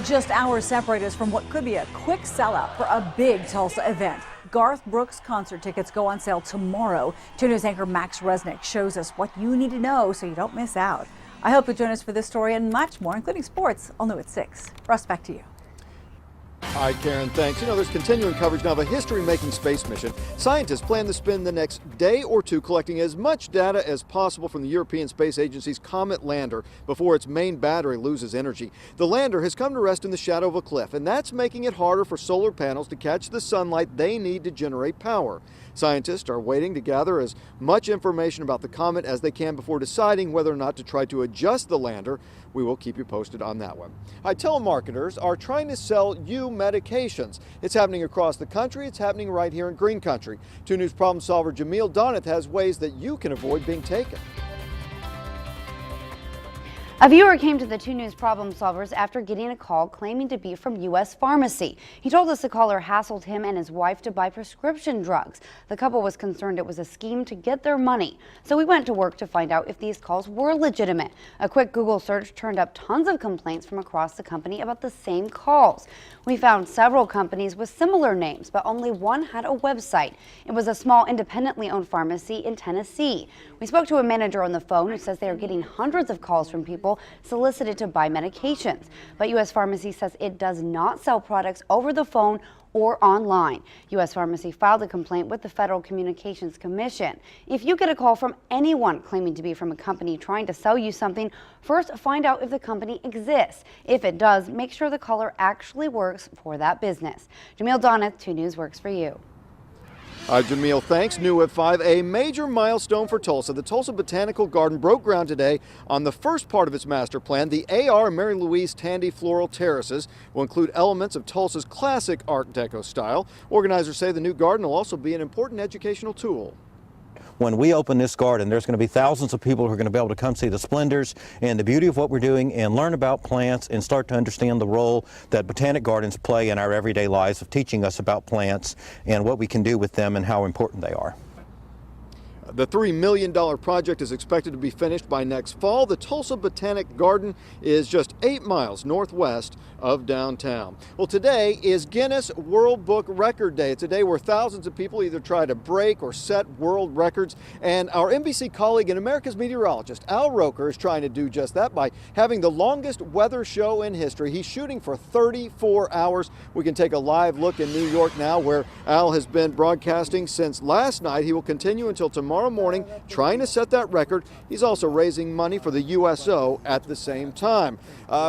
Just hours separate us from what could be a quick sellout for a big Tulsa event. Garth Brooks concert tickets go on sale tomorrow. 2 News anchor Max Resnick shows us what you need to know so you don't miss out. I hope you'll join us for this story and much more, including sports, all new at 6. Russ, back to you. All right, Karen, thanks. There's continuing coverage now of a history-making space mission. Scientists plan to spend the next day or two collecting as much data as possible from the European Space Agency's Comet lander before its main battery loses energy. The lander has come to rest in the shadow of a cliff, and that's making it harder for solar panels to catch the sunlight they need to generate power. Scientists are waiting to gather as much information about the comet as they can before deciding whether or not to try to adjust the lander. We will keep you posted on that one. Telemarketers are trying to sell you medications. It's happening across the country. It's happening right here in Green Country. 2 News problem solver Jamil Donath has ways that you can avoid being taken. A viewer came to the 2 News problem solvers after getting a call claiming to be from U.S. Pharmacy. He told us the caller hassled him and his wife to buy prescription drugs. The couple was concerned it was a scheme to get their money. So we went to work to find out if these calls were legitimate. A quick Google search turned up tons of complaints from across the company about the same calls. We found several companies with similar names, but only one had a website. It was a small independently owned pharmacy in Tennessee. We spoke to a manager on the phone who says they are getting hundreds of calls from people solicited to buy medications. But U.S. Pharmacy says it does not sell products over the phone or online. U.S. Pharmacy filed a complaint with the Federal Communications Commission. If you get a call from anyone claiming to be from a company trying to sell you something, first find out if the company exists. If it does, make sure the caller actually works for that business. Jamil Donath, 2 News works for you. Jamil, thanks. New at 5, a major milestone for Tulsa. The Tulsa Botanical Garden broke ground today on the first part of its master plan. The A.R. Mary Louise Tandy Floral Terraces will include elements of Tulsa's classic Art Deco style. Organizers say the new garden will also be an important educational tool. When we open this garden, there's going to be thousands of people who are going to be able to come see the splendors and the beauty of what we're doing and learn about plants and start to understand the role that botanic gardens play in our everyday lives of teaching us about plants and what we can do with them and how important they are. The $3 million project is expected to be finished by next fall. The Tulsa Botanic Garden is just 8 miles northwest of downtown. Well, today is Guinness World Book Record Day. It's a day where thousands of people either try to break or set world records. And our NBC colleague and America's meteorologist, Al Roker, is trying to do just that by having the longest weather show in history. He's shooting for 34 hours. We can take a live look in New York now, where Al has been broadcasting since last night. He will continue until tomorrow morning, trying to set that record. He's also raising money for the USO at the same time.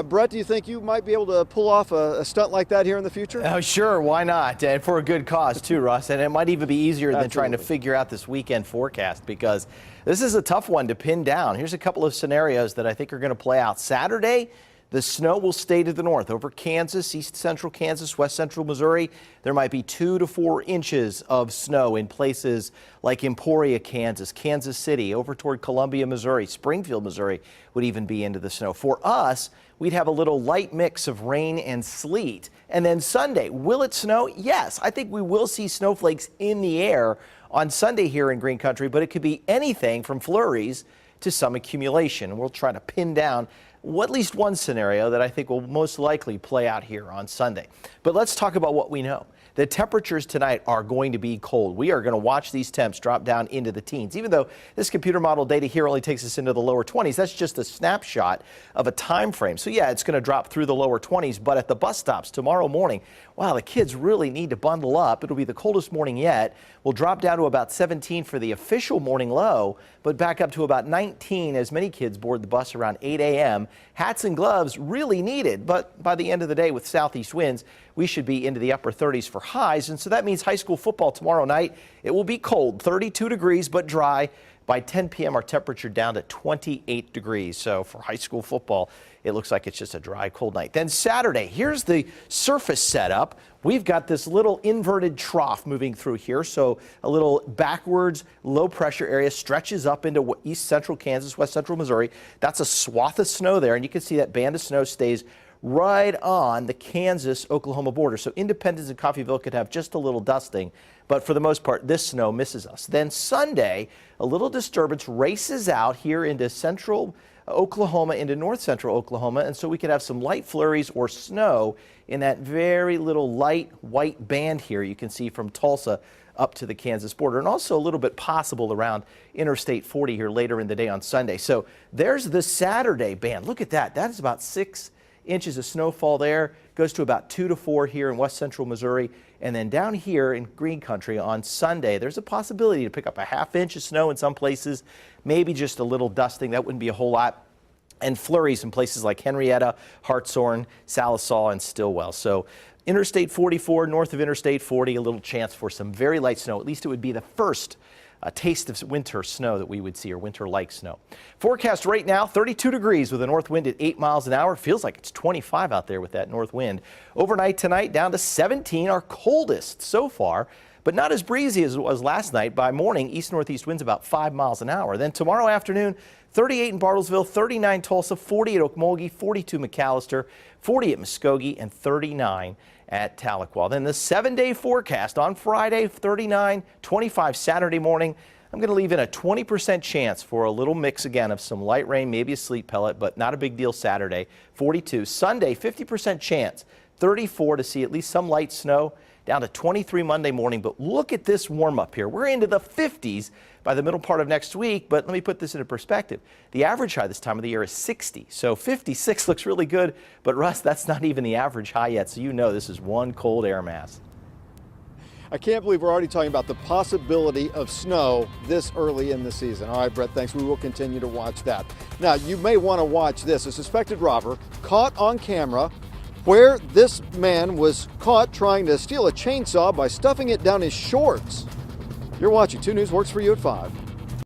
Brett, do you think you might be able to pull off a stunt like that here in the future? Oh, sure, why not? And for a good cause too, Russ. And it might even be easier than trying to figure out this weekend forecast, because this is a tough one to pin down. Here's a couple of scenarios that I think are going to play out. Saturday, the snow will stay to the north over Kansas, east central Kansas, west central Missouri. There might be 2 to 4 inches of snow in places like Emporia, Kansas, Kansas City, over toward Columbia, Missouri, Springfield, Missouri would even be into the snow. For us, we'd have a little light mix of rain and sleet. And then Sunday, will it snow? Yes, I think we will see snowflakes in the air on Sunday here in Green Country, but it could be anything from flurries to some accumulation. We'll try to pin down at least one scenario that I think will most likely play out here on Sunday. But let's talk about what we know. The temperatures tonight are going to be cold. We are going to watch these temps drop down into the teens. Even though this computer model data here only takes us into the lower 20s, that's just a snapshot of a time frame. So yeah, it's going to drop through the lower 20s, but at the bus stops tomorrow morning, wow, the kids really need to bundle up. It'll be the coldest morning yet. We'll drop down to about 17 for the official morning low, but back up to about 19 as many kids board the bus around 8 a.m. Hats and gloves really needed, but by the end of the day with southeast winds, we should be into the upper 30s for highs. And so that means high school football tomorrow night. It will be cold, 32 degrees, but dry. By 10 p.m., our temperature down to 28 degrees. So for high school football, it looks like it's just a dry, cold night. Then Saturday, here's the surface setup. We've got this little inverted trough moving through here. So a little backwards low pressure area stretches up into east central Kansas, west central Missouri. That's a swath of snow there. And you can see that band of snow stays right on the Kansas-Oklahoma border. So Independence and Coffeyville could have just a little dusting, but for the most part, this snow misses us. Then Sunday, a little disturbance races out here into central Oklahoma into north central Oklahoma, and so we could have some light flurries or snow in that very little light white band here you can see from Tulsa up to the Kansas border, and also a little bit possible around Interstate 40 here later in the day on Sunday. So there's the Saturday band. Look at that. That is about 6 inches of snowfall there. Goes to about 2 to 4 here in west central Missouri. And then down here in Green Country on Sunday, there's a possibility to pick up a ½ inch of snow in some places, maybe just a little dusting. That wouldn't be a whole lot. And flurries in places like Henrietta, Hartshorn, Salisaw, and Stillwell. So Interstate 44, north of Interstate 40, a little chance for some very light snow. At least it would be the first taste of winter snow that we would see, or winter-like snow. Forecast right now, 32 degrees with a north wind at 8 miles an hour. Feels like it's 25 out there with that north wind. Overnight tonight down to 17, our coldest so far, but not as breezy as it was last night. By morning, east-northeast winds about 5 miles an hour. Then tomorrow afternoon, 38 in Bartlesville, 39 Tulsa, 40 at Okmulgee, 42 McAllister, 40 at Muskogee, and 39 at Tahlequah. Then the 7-day forecast on Friday, 39, 25 Saturday morning. I'm going to leave in a 20% chance for a little mix again of some light rain, maybe a sleet pellet, but not a big deal Saturday, 42. Sunday, 50% chance, 34 to see at least some light snow, down to 23 Monday morning. But look at this warm up here. We're into the 50s by the middle part of next week, but let me put this into perspective. The average high this time of the year is 60, so 56 looks really good, but Russ, that's not even the average high yet, so you know this is one cold air mass. I can't believe we're already talking about the possibility of snow this early in the season. All right, Brett, thanks. We will continue to watch that. Now, you may want to watch this. A suspected robber caught on camera where this man was caught trying to steal a chainsaw by stuffing it down his shorts. You're watching 2 News Works for you at 5.